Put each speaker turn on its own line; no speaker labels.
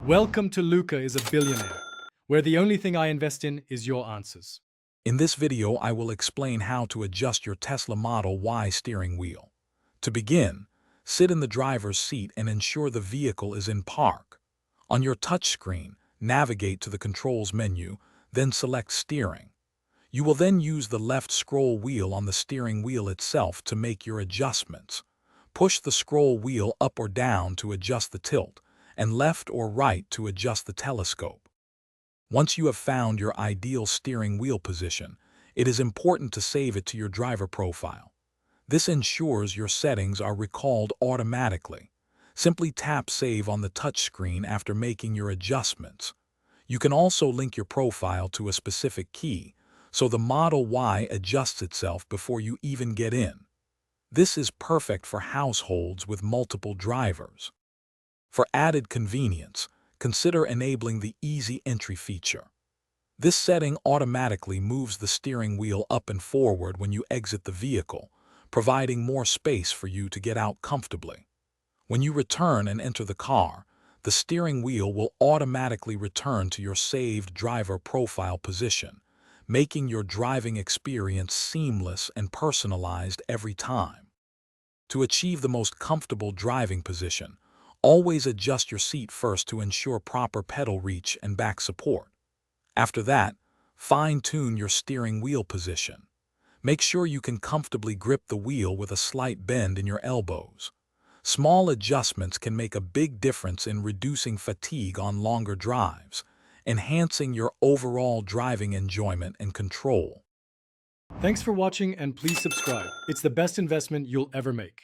Welcome to Luca is a Billionaire, where the only thing I invest in is your answers.
In this video, I will explain how to adjust your Tesla Model Y steering wheel. To begin, sit in the driver's seat and ensure the vehicle is in park. On your touchscreen, navigate to the Controls menu, then select Steering. You will then use the left scroll wheel on the steering wheel itself to make your adjustments. Push the scroll wheel up or down to adjust the tilt, and left or right to adjust the telescope. Once you have found your ideal steering wheel position, it is important to save it to your driver profile. This ensures your settings are recalled automatically. Simply tap Save on the touchscreen after making your adjustments. You can also link your profile to a specific key, so the Model Y adjusts itself before you even get in. This is perfect for households with multiple drivers. For added convenience, consider enabling the Easy Entry feature. This setting automatically moves the steering wheel up and forward when you exit the vehicle, providing more space for you to get out comfortably. When you return and enter the car, the steering wheel will automatically return to your saved driver profile position, making your driving experience seamless and personalized every time. To achieve the most comfortable driving position, always adjust your seat first to ensure proper pedal reach and back support. After that, fine-tune your steering wheel position. Make sure you can comfortably grip the wheel with a slight bend in your elbows. Small adjustments can make a big difference in reducing fatigue on longer drives, enhancing your overall driving enjoyment and control.
Thanks for watching and please subscribe. It's the best investment you'll ever make.